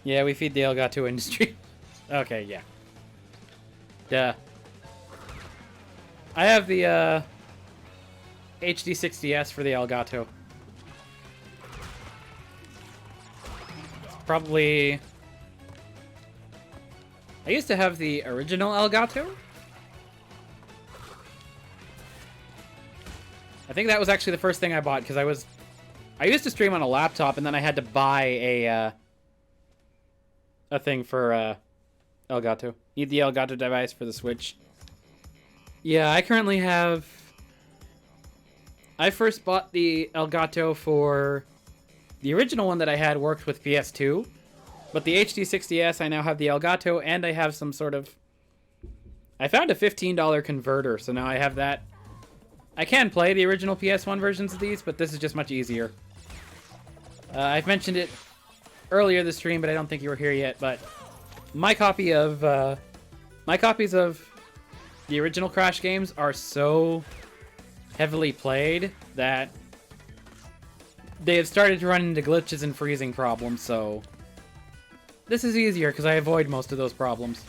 Yeah, we feed the Elgato industry. Okay, yeah. Duh. I have the HD60S for the Elgato. It's probably... I used to have the original Elgato. I think that was actually the first thing I bought, because I used to stream on a laptop, and then I had to buy a thing for Elgato. Need the Elgato device for the Switch. Yeah, I currently have... I first bought the Elgato for... The original one that I had worked with PS2. But the HD60S, I now have the Elgato, and I have some sort of... I found a $15 converter, so now I have that. I can play the original PS1 versions of these, but this is just much easier. I've mentioned it earlier this stream, but I don't think you were here yet, but... My copies of the original Crash games are so heavily played that they have started to run into glitches and freezing problems, so this is easier because I avoid most of those problems.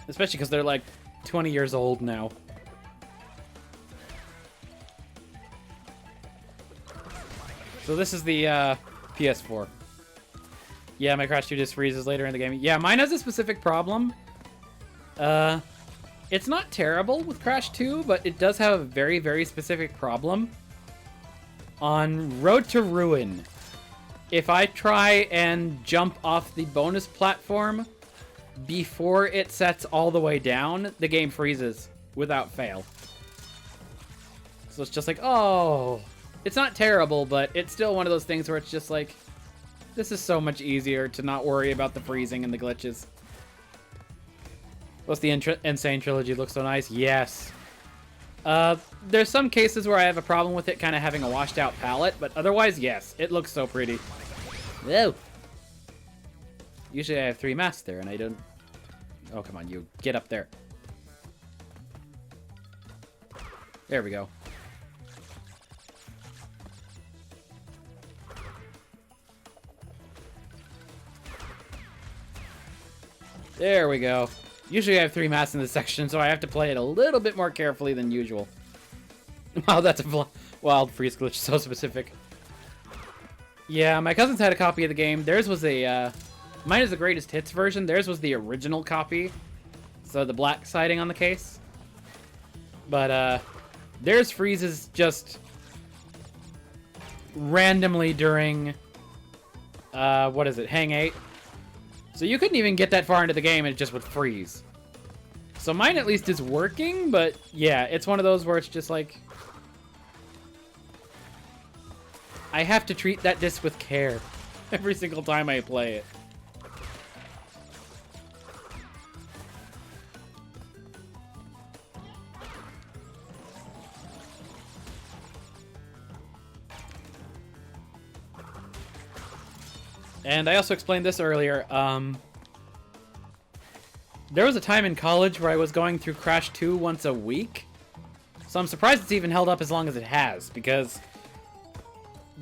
Especially because they're like 20 years old now. So this is the PS4. Yeah, my Crash 2 just freezes later in the game. Yeah, mine has a specific problem. It's not terrible with Crash 2, but it does have a very, very specific problem. On Road to Ruin, if I try and jump off the bonus platform before it sets all the way down, the game freezes without fail. So it's just like, oh... It's not terrible, but it's still one of those things where it's just like... This is so much easier to not worry about the freezing and the glitches. Plus the Insane Trilogy looks so nice. Yes. There's some cases where I have a problem with it kind of having a washed out palette, but otherwise, yes. It looks so pretty. Whoa. Usually I have 3 masks there, and I don't... Oh, come on, you. Get up there. There we go. There we go. Usually I have 3 masks in this section, so I have to play it a little bit more carefully than usual. Wow, that's a wild freeze glitch, so specific. Yeah, my cousins had a copy of the game. Theirs was a, mine is the greatest hits version. Theirs was the original copy. So the black siding on the case. But, theirs freezes just randomly during, what is it, Hang 8? So you couldn't even get that far into the game and it just would freeze. So mine at least is working, but yeah, it's one of those where it's just like... I have to treat that disc with care every single time I play it. And I also explained this earlier. There was a time in college where I was going through Crash 2 once a week. So I'm surprised it's even held up as long as it has, because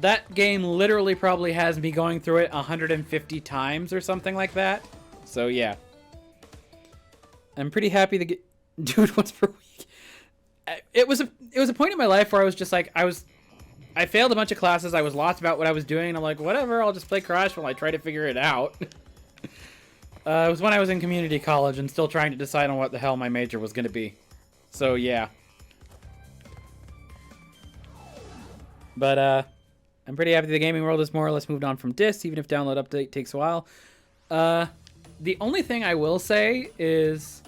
that game literally probably has me going through it 150 times or something like that. So yeah. I'm pretty happy to get... Dude, once per week. It was a point in my life where I was just like, I failed a bunch of classes, I was lost about what I was doing, and I'm like, whatever, I'll just play Crash while I try to figure it out. It was when I was in community college and still trying to decide on what the hell my major was going to be. So, yeah. But, I'm pretty happy the gaming world is more or less moved on from discs, even if download update takes a while. The only thing I will say is...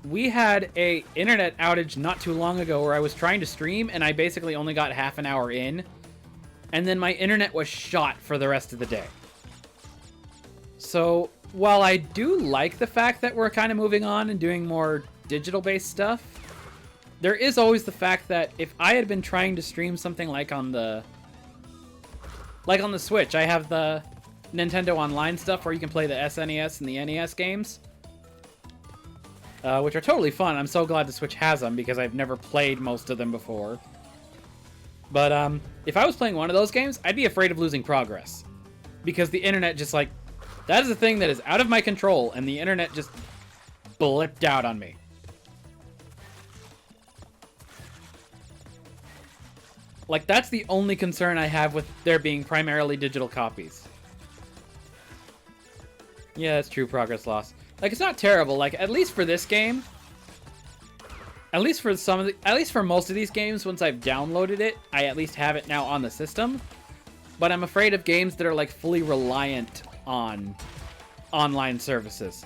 We had a internet outage not too long ago where I was trying to stream and I basically only got half an hour in. And then my internet was shot for the rest of the day. So, while I do like the fact that we're kind of moving on and doing more digital-based stuff, there is always the fact that if I had been trying to stream something like on the Switch, I have the Nintendo Online stuff where you can play the SNES and the NES games. Which are totally fun. I'm so glad the Switch has them because I've never played most of them before. But if I was playing one of those games, I'd be afraid of losing progress. Because the internet just like... That is a thing that is out of my control, and the internet just blipped out on me. Like, that's the only concern I have with there being primarily digital copies. Yeah, it's true, progress loss. Like, it's not terrible. Like, at least for this game... At least for most of these games, once I've downloaded it, I at least have it now on the system. But I'm afraid of games that are, like, fully reliant on online services.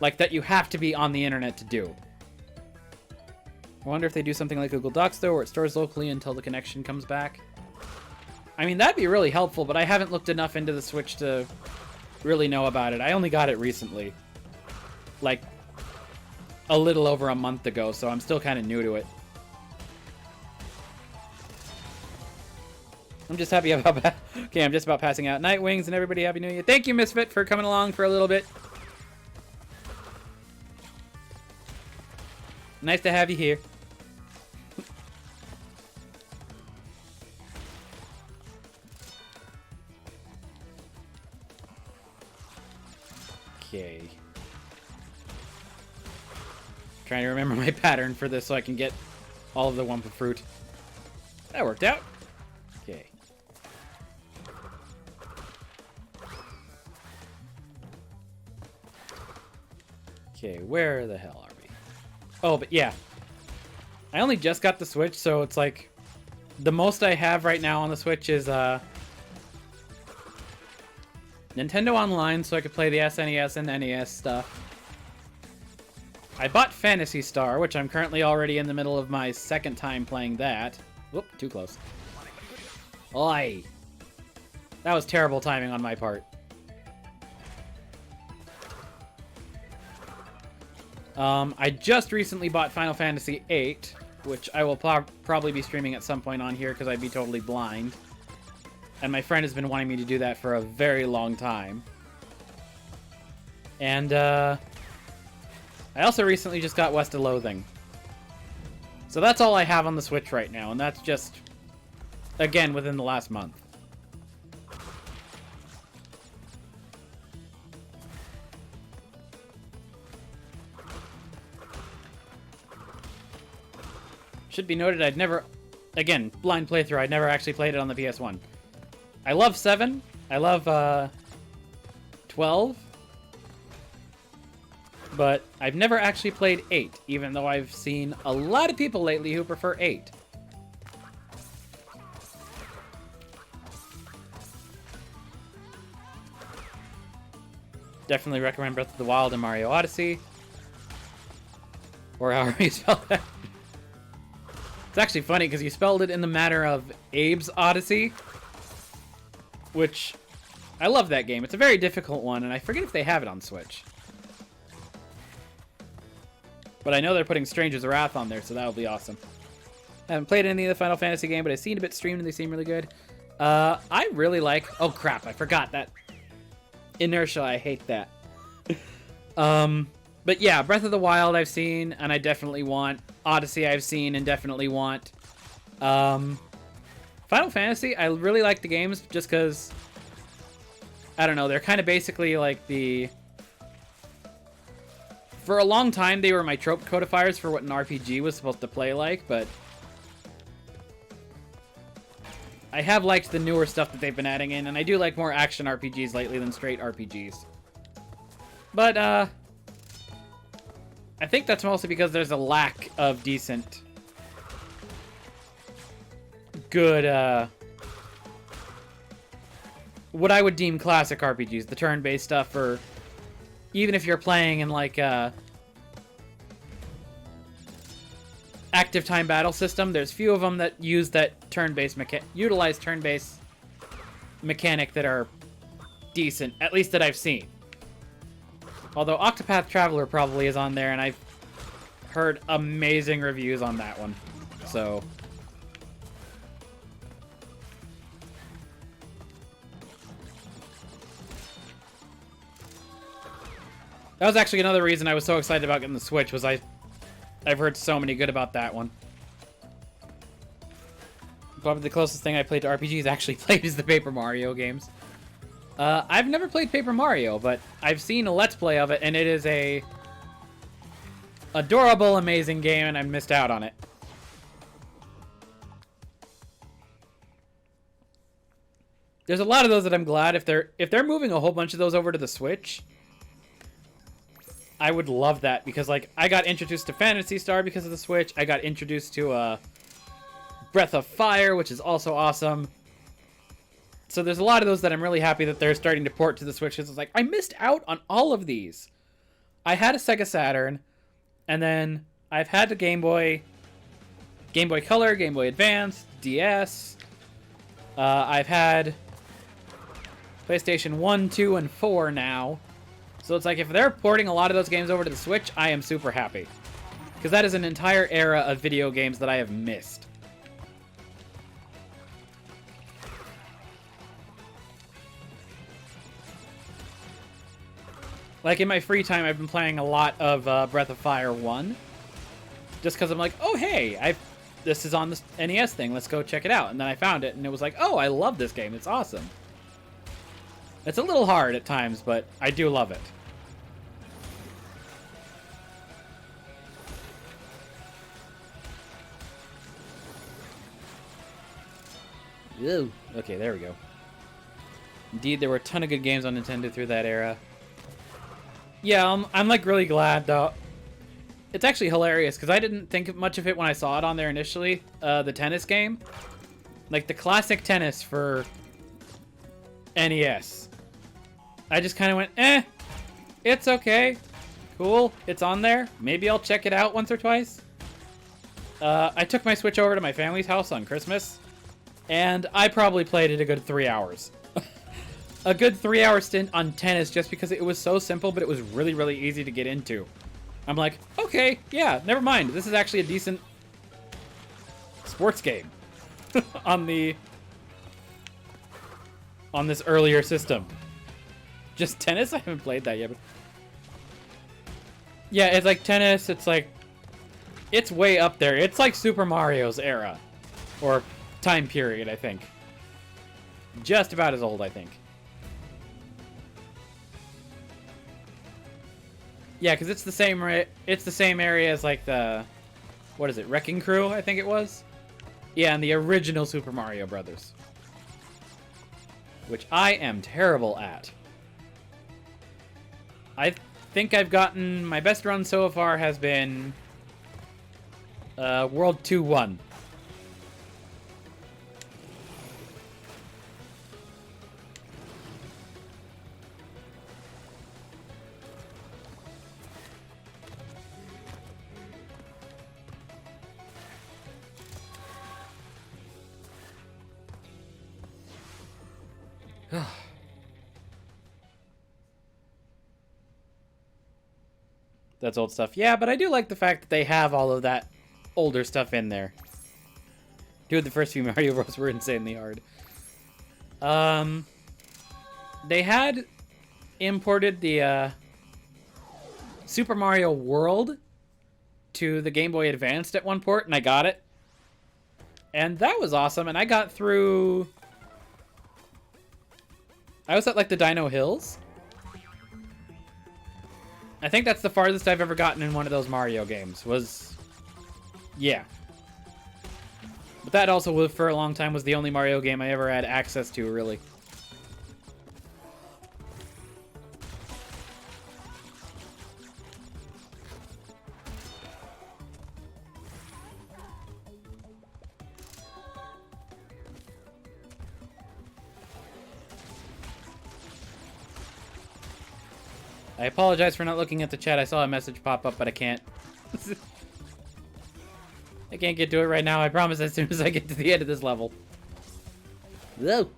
Like, that you have to be on the internet to do. I wonder if they do something like Google Docs, though, where it stores locally until the connection comes back. I mean, that'd be really helpful, but I haven't looked enough into the Switch to really know about it. I only got it recently. Like, a little over a month ago, so I'm still kind of new to it. I'm just happy about... Okay, I'm just about passing out. Night Wings and everybody, Happy New Year. Thank you, Misfit, for coming along for a little bit. Nice to have you here. Okay. Trying to remember my pattern for this so I can get all of the Wumpa fruit. That worked out. Okay. Okay, where the hell are we? Oh, but yeah. I only just got the Switch, so it's like... The most I have right now on the Switch is, Nintendo Online, so I could play the SNES and NES stuff. I bought Phantasy Star, which I'm currently already in the middle of my second time playing that. Whoop, too close. Oi! That was terrible timing on my part. I just recently bought Final Fantasy VIII, which I will probably be streaming at some point on here because I'd be totally blind. And my friend has been wanting me to do that for a very long time. And, I also recently just got West of Loathing. So that's all I have on the Switch right now, and that's just, again, within the last month. Should be noted, I'd never, again, blind playthrough, I'd never actually played it on the PS1. I love 7, I love, 12, but I've never actually played 8, even though I've seen a lot of people lately who prefer 8. Definitely recommend Breath of the Wild and Mario Odyssey. Or however you spell that. It's actually funny because you spelled it in the manner of Abe's Odyssey. Which, I love that game. It's a very difficult one, and I forget if they have it on Switch. But I know they're putting Stranger's Wrath on there, so that'll be awesome. I haven't played any of the Final Fantasy game, but I've seen a bit streamed, and they seem really good. I really like... Oh, crap, I forgot that. Inertia, I hate that. But yeah, Breath of the Wild I've seen, and I definitely want. Odyssey I've seen and definitely want. Final Fantasy, I really like the games just because, I don't know, they're kind of basically like the... For a long time, they were my trope codifiers for what an RPG was supposed to play like, but... I have liked the newer stuff that they've been adding in, and I do like more action RPGs lately than straight RPGs. But, I think that's mostly because there's a lack of decent... good, what I would deem classic RPGs, the turn-based stuff, or even if you're playing in, like, active time battle system, there's few of them that use that turn-based utilize turn-based mechanic that are decent, at least that I've seen. Although Octopath Traveler probably is on there, and I've heard amazing reviews on that one, so... That was actually another reason I was so excited about getting the Switch, was I've heard so many good about that one. Probably the closest thing I played to RPGs actually played is the Paper Mario games. I've never played Paper Mario, but I've seen a Let's Play of it, and it is a adorable, amazing game, and I missed out on it. There's a lot of those that I'm glad if they're moving a whole bunch of those over to the Switch. I would love that because like I got introduced to Phantasy Star because of the Switch. I got introduced to Breath of Fire, which is also awesome. So there's a lot of those that I'm really happy that they're starting to port to the Switch because it's like I missed out on all of these. I had a Sega Saturn, and then I've had the Game Boy Color, Game Boy Advance, DS. I've had PlayStation 1, 2, and 4 now. So it's like if they're porting a lot of those games over to the Switch, I am super happy. Because that is an entire era of video games that I have missed. Like in my free time, I've been playing a lot of Breath of Fire 1. Just because I'm like, oh hey, this is on the NES thing, let's go check it out. And then I found it, and it was like, oh, I love this game, it's awesome. It's a little hard at times, but I do love it. Ew. Okay, there we go. Indeed, there were a ton of good games on Nintendo through that era. Yeah, I'm like really glad though. It's actually hilarious because I didn't think much of it when I saw it on there initially. The tennis game, like the classic tennis for NES. I just kind of went, it's okay, cool, it's on there. Maybe I'll check it out once or twice. I took my Switch over to my family's house on Christmas, and I probably played it a good 3 hours. A good 3-hour stint on tennis just because it was so simple, but it was really, really easy to get into. I'm like, okay, yeah, never mind. This is actually a decent sports game on this earlier system. Just tennis? I haven't played that yet. But... yeah, it's like tennis. It's like, it's way up there. It's like Super Mario's era or time period, I think. Just about as old, I think. Yeah, because it's the same area as like the, what is it, Wrecking Crew, I think it was? Yeah, and the original Super Mario Brothers. Which I am terrible at. I think I've gotten, my best run so far has been World 2-1. That's old stuff. Yeah, but I do like the fact that they have all of that older stuff in there. Dude, the first few Mario Bros. Were insanely hard. They had imported the Super Mario World to the Game Boy Advanced at one port, and I got it. And that was awesome, and I got through... I was at, like, the Dino Hills. I think that's the farthest I've ever gotten in one of those Mario games, was... yeah. But that also, for a long time, was the only Mario game I ever had access to, really. I apologize for not looking at the chat. I saw a message pop up, but I can't. I can't get to it right now. I promise as soon as I get to the end of this level. Whoa.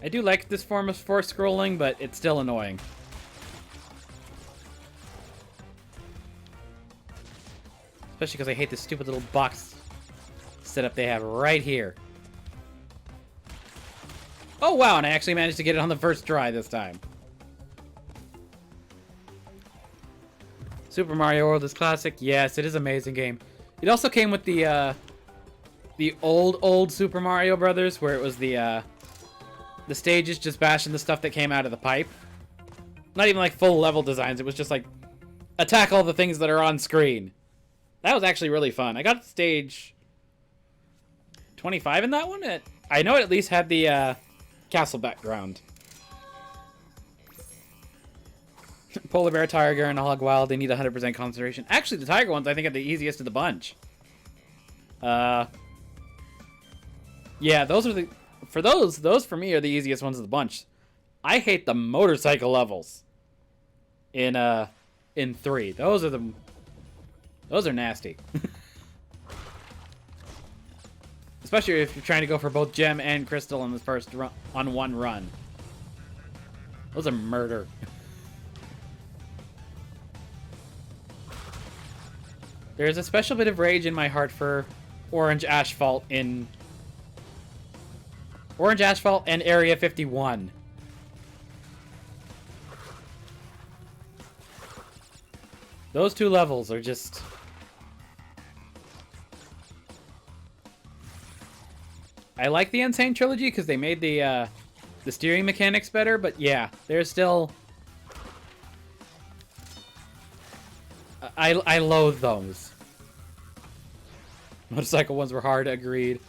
I do like this form of force scrolling, but it's still annoying. Especially because I hate this stupid little box setup they have right here. Oh wow, and I actually managed to get it on the first try this time. Super Mario World is classic. Yes, it is an amazing game. It also came with the old Super Mario Brothers, where it was the stages just bashing the stuff that came out of the pipe. Not even like full level designs. It was just like attack all the things that are on screen. That was actually really fun. I got stage 25 in that one. I know it at least had the castle background. Polar Bear, Tiger, and Hog Wild, they need 100% concentration. Actually, the Tiger ones, I think, are the easiest of the bunch. Yeah, those are the... those for me are the easiest ones of the bunch. I hate the motorcycle levels in 3. Those are nasty. Especially if you're trying to go for both gem and crystal on the first run, on one run. Those are murder. There's a special bit of rage in my heart for Orange Asphalt and Area 51. Those two levels are just... I like the Sane Trilogy because they made the steering mechanics better, but yeah, there's still... I loathe those. Motorcycle ones were hard, agreed.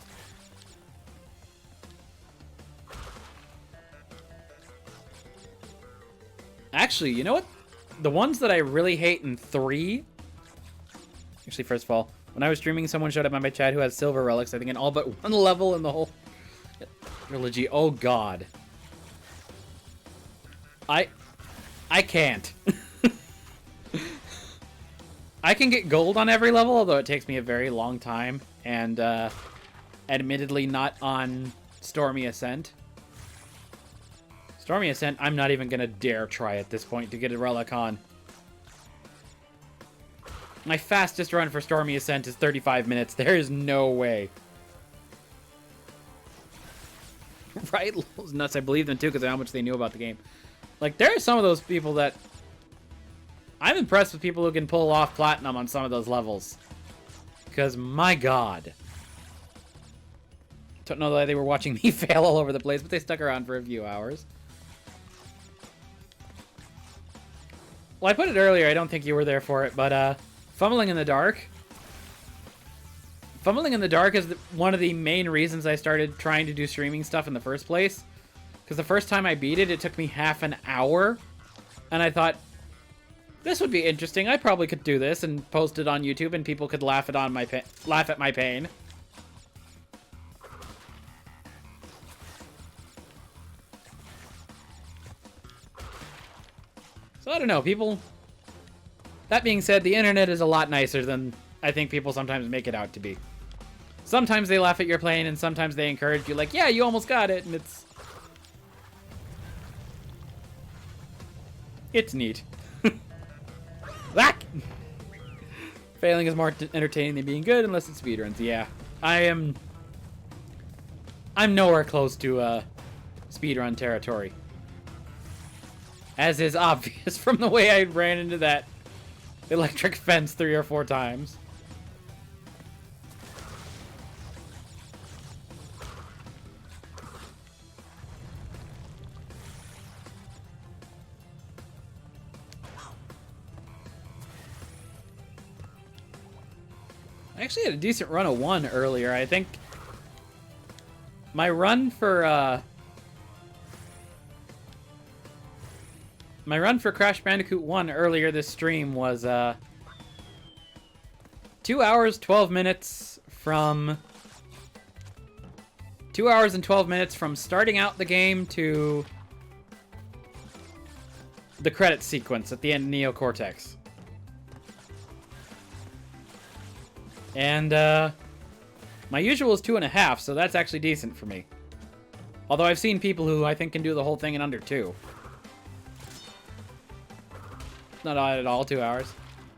Actually, you know what? The ones that I really hate in 3... Actually, first of all, when I was streaming, someone showed up on my chat who has silver relics, I think in all but one level in the whole trilogy. Oh, God. I can't. I can get gold on every level, although it takes me a very long time, and admittedly not on Stormy Ascent. Stormy Ascent, I'm not even gonna dare try at this point to get a relic on. My fastest run for Stormy Ascent is 35 minutes. There is no way. Right? Those nuts, I believe them too because of how much they knew about the game. Like, there are some of those people that... I'm impressed with people who can pull off platinum on some of those levels. Because, my God. Don't know that they were watching me fail all over the place, but they stuck around for a few hours. Well, I put it earlier, I don't think you were there for it, but, Fumbling in the Dark. Fumbling in the Dark is one of the main reasons I started trying to do streaming stuff in the first place. Because the first time I beat it, it took me half an hour. And I thought... this would be interesting. I probably could do this and post it on YouTube, and people could laugh at my pain. So I don't know, people. That being said, the internet is a lot nicer than I think people sometimes make it out to be. Sometimes they laugh at your pain, and sometimes they encourage you, like, yeah, you almost got it, and it's neat. Whack! Failing is more entertaining than being good unless it's speedruns. Yeah, I'm nowhere close to speedrun territory, as is obvious from the way I ran into that electric fence 3 or 4 times. I actually had a decent run of 1 earlier. I think my run for Crash Bandicoot 1 earlier this stream was 2 hours 12 minutes from 2 hours and 12 minutes from starting out the game to the credits sequence at the end of Neo Cortex. And, my usual is 2.5, so that's actually decent for me. Although I've seen people who I think can do the whole thing in under 2. Not at all 2 hours.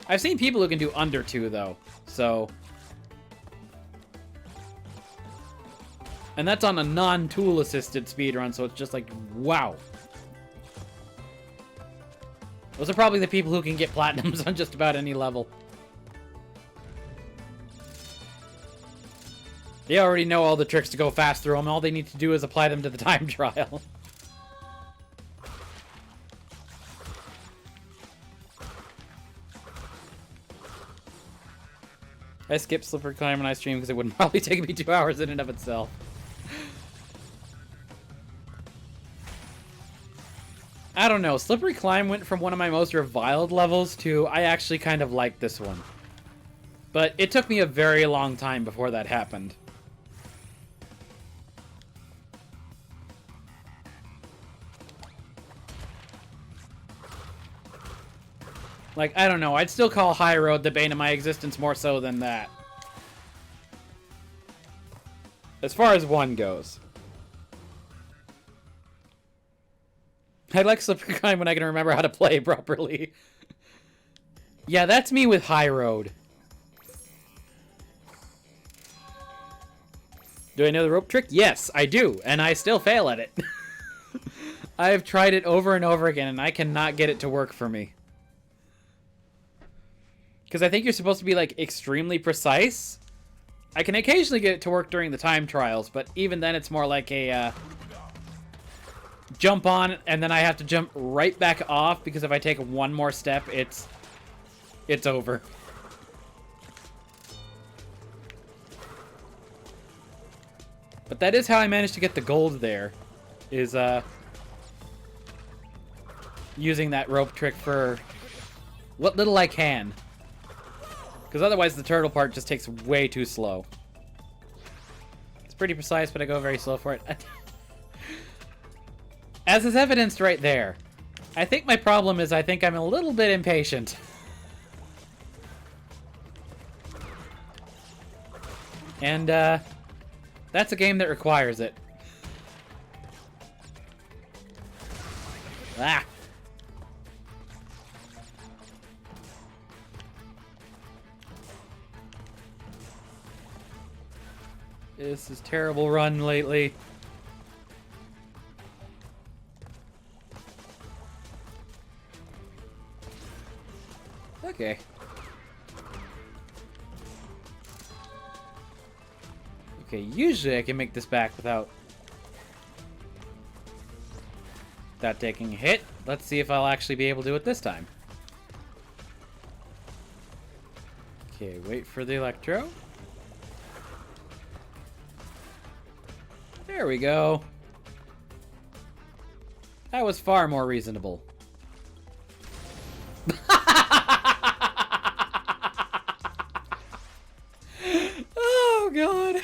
I've seen people who can do under 2, though, so... and that's on a non-tool-assisted speedrun, so it's just like, wow. Those are probably the people who can get platinums on just about any level. They already know all the tricks to go fast through them. All they need to do is apply them to the time trial. I skipped Slippery Climb when I streamed because it would probably take me 2 hours in and of itself. I don't know. Slippery Climb went from one of my most reviled levels to I actually kind of like this one. But it took me a very long time before that happened. Like, I don't know. I'd still call High Road the bane of my existence more so than that. As far as one goes. I like Slippery Climb when I can remember how to play properly. Yeah, that's me with High Road. Do I know the rope trick? Yes, I do, and I still fail at it. I have tried it over and over again, and I cannot get it to work for me. Because I think you're supposed to be, like, extremely precise. I can occasionally get it to work during the time trials, but even then it's more like a, jump on, and then I have to jump right back off, because if I take one more step, it's over. But that is how I managed to get the gold there, is, using that rope trick for what little I can. Because otherwise the turtle part just takes way too slow. It's pretty precise, but I go very slow for it. As is evidenced right there. I think my problem is I think I'm a little bit impatient. And, that's a game that requires it. Ah! This is terrible run lately. Okay. Okay, usually I can make this back without taking a hit. Let's see if I'll actually be able to do it this time. Okay, wait for the electro. There we go. That was far more reasonable. Oh, God.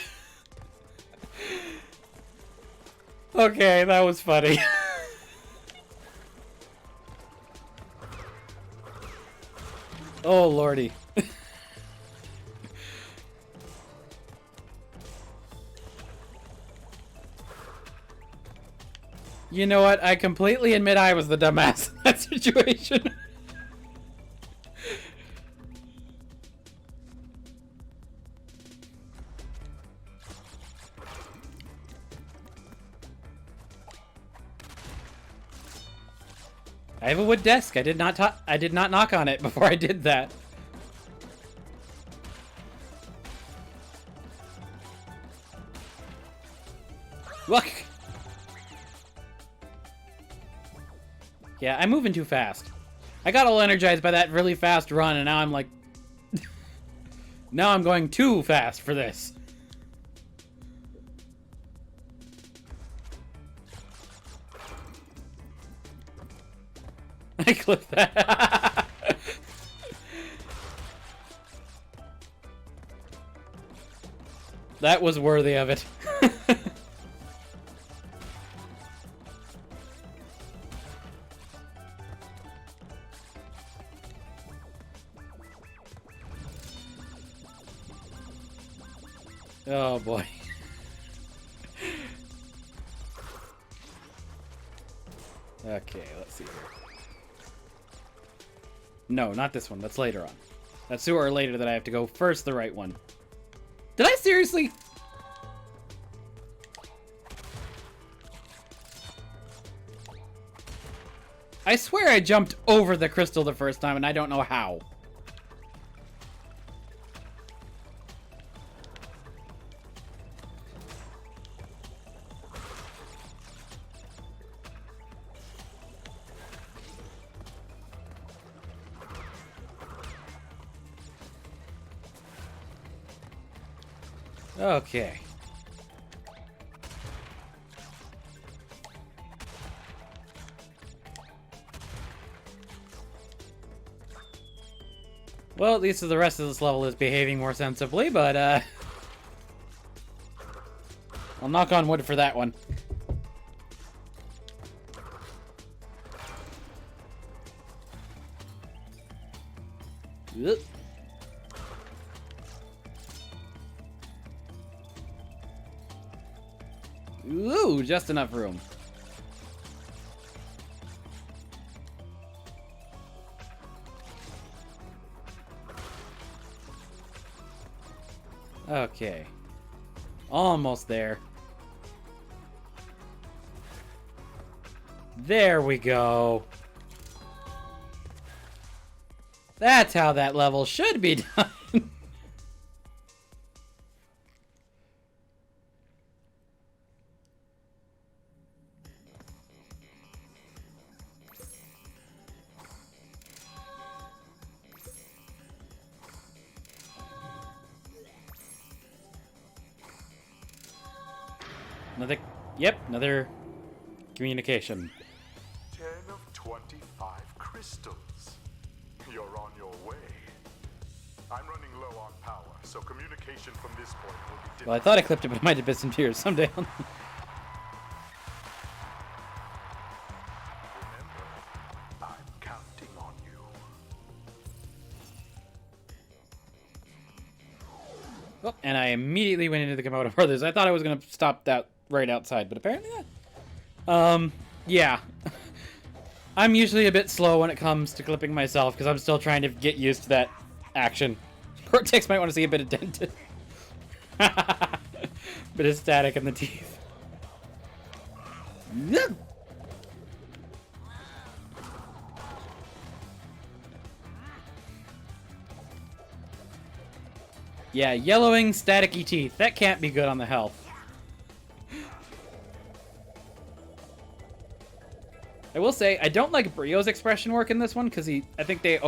Okay, that was funny. Oh, lordy. You know what? I completely admit I was the dumbass in that situation. I have a wood desk. I did not knock on it before I did that. Look. Yeah, I'm moving too fast. I got all energized by that really fast run, and now I'm like... now I'm going too fast for this. I clipped that. That was worthy of it. Oh boy. Okay, let's see here. No, not this one. That's later on. That's sooner or later that I have to go first the right one. Did I seriously? I swear I jumped over the crystal the first time, and I don't know how. Okay. Well, at least the rest of this level is behaving more sensibly, but, I'll knock on wood for that one. Ugh. Ooh, just enough room. Okay. Almost there. There we go. That's how that level should be done. Another communication. 10 of 25 crystals. You're on your way. I'm running low on power, so communication from this point will be difficult. Well, I thought I clipped it, but it might have been some tears someday. Remember, I'm counting on you. Oh, and I immediately went into the Komodo Brothers. I thought I was going to stop that right outside, but apparently not. Yeah. I'm usually a bit slow when it comes to clipping myself, because I'm still trying to get used to that action. Cortex might want to see a bit of dented. Bit of static in the teeth. Yeah, yellowing, staticky teeth. That can't be good on the health. I will say, I don't like Brio's expression work in this one, because I think they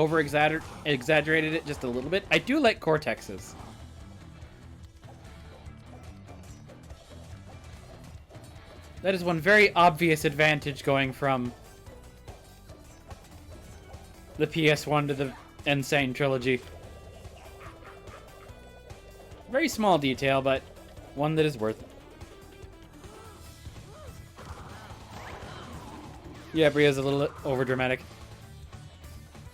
exaggerated it just a little bit. I do like Cortex's. That is one very obvious advantage going from the PS1 to the Sane Trilogy. Very small detail, but one that is worth it. Yeah, Brio's a little overdramatic.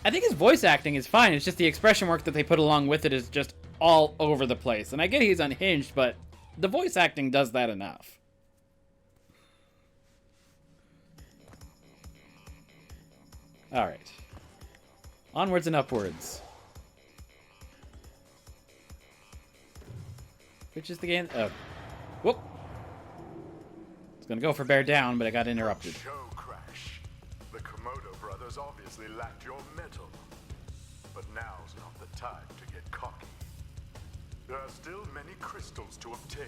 I think his voice acting is fine. It's just the expression work that they put along with it is just all over the place. And I get he's unhinged, but the voice acting does that enough. Alright. Onwards and upwards. Which is the game? Oh. Whoop. I was gonna go for bear down, but I got interrupted. Show crash. The Komodo brothers obviously lacked your mettle. But now's not the time to get cocky. There are still many crystals to obtain.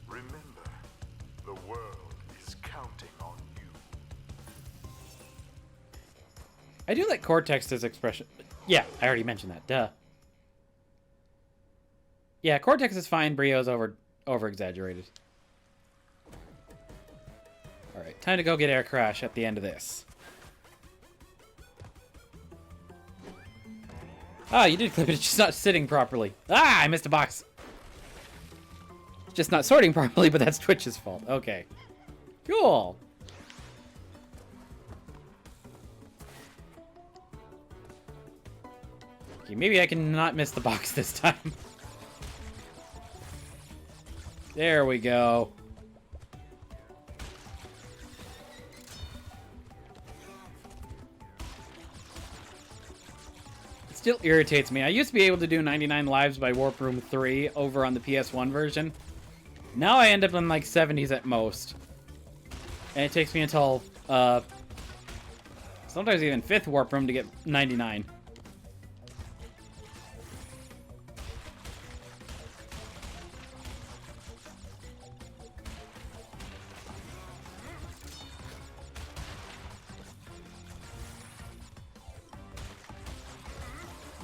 Remember, the world is counting on you. I do like Cortex's expression. Yeah, I already mentioned that. Duh. Yeah, Cortex is fine. Brio's over-exaggerated. Alright, time to go get Air Crash at the end of this. Ah, you did clip it. It's just not sitting properly. Ah, I missed a box. It's just not sorting properly, but that's Twitch's fault. Okay. Cool. Okay, maybe I can not miss the box this time. There we go. It still irritates me. I used to be able to do 99 lives by Warp Room 3 over on the PS1 version. Now I end up in like 70s at most. And it takes me until Sometimes even 5th warp room to get 99.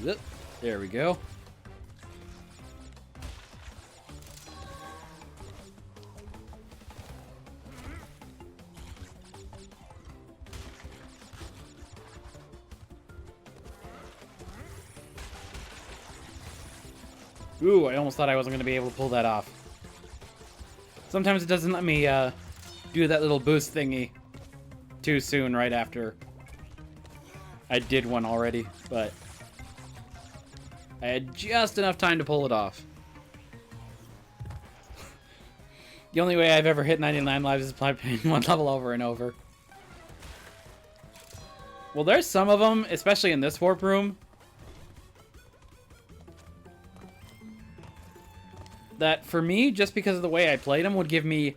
Yep, there we go. Ooh, I almost thought I wasn't going to be able to pull that off. Sometimes it doesn't let me do that little boost thingy too soon right after I did one already, but I had just enough time to pull it off. The only way I've ever hit 99 lives is by playing one level over and over. Well, there's some of them, especially in this warp room, that for me, just because of the way I played them, would give me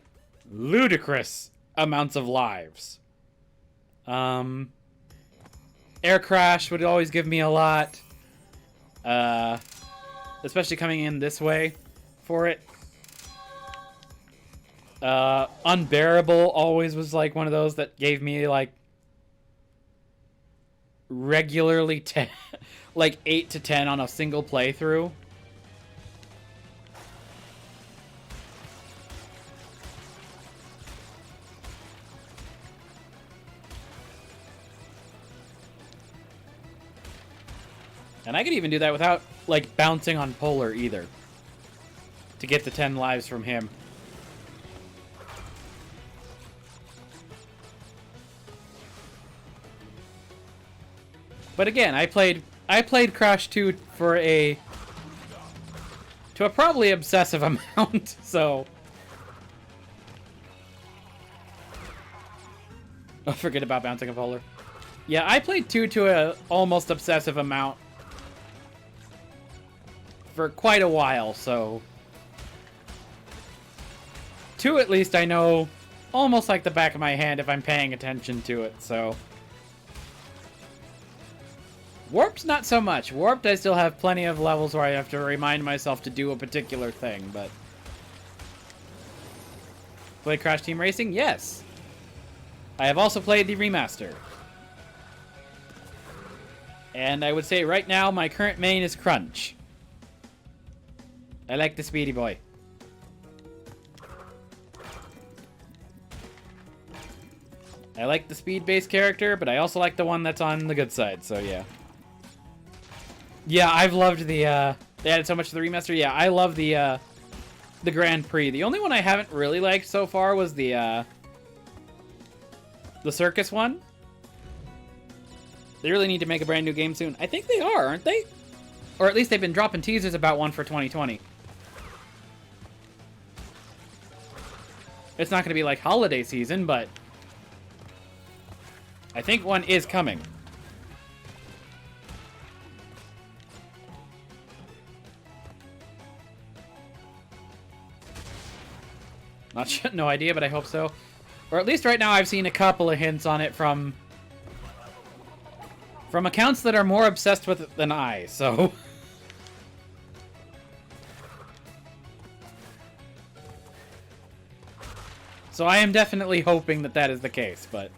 ludicrous amounts of lives. Air Crash would always give me a lot. Especially coming in this way for it. Unbearable always was like one of those that gave me like regularly 10, like 8 to 10 on a single playthrough. And I could even do that without, like, bouncing on Polar, either. To get the 10 lives from him. But again, I played Crash 2 for to a probably obsessive amount, so... Oh, forget about bouncing on Polar. Yeah, I played 2 to a almost obsessive amount for quite a while, so 2 at least I know almost like the back of my hand if I'm paying attention to it, so. Warped, not so much. Warped, I still have plenty of levels where I have to remind myself to do a particular thing, but... Play Crash Team Racing? Yes. I have also played the remaster. And I would say right now, my current main is Crunch. I like the Speedy Boy. I like the speed-based character, but I also like the one that's on the good side, so yeah. Yeah, I've loved the, they added so much to the remaster. Yeah, I love the Grand Prix. The only one I haven't really liked so far was the circus one. They really need to make a brand new game soon. I think they are, aren't they? Or at least they've been dropping teasers about one for 2020. It's not going to be like holiday season, but I think one is coming. No idea, but I hope so. Or at least right now I've seen a couple of hints on it from accounts that are more obsessed with it than I, so... So I am definitely hoping that that is the case, but...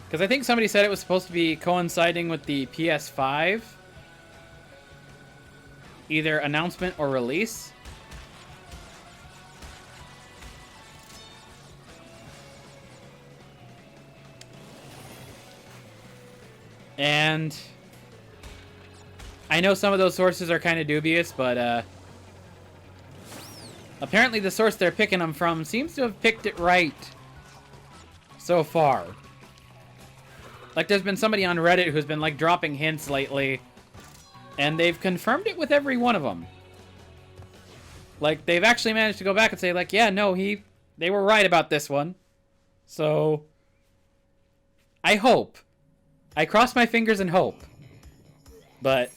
Because I think somebody said it was supposed to be coinciding with the PS5. Either announcement or release. And I know some of those sources are kind of dubious, but apparently the source they're picking them from seems to have picked it right so far. Like, there's been somebody on Reddit who's been, like, dropping hints lately, and they've confirmed it with every one of them. Like, they've actually managed to go back and say, like, yeah, no, they were right about this one. So, I hope. I cross my fingers and hope. But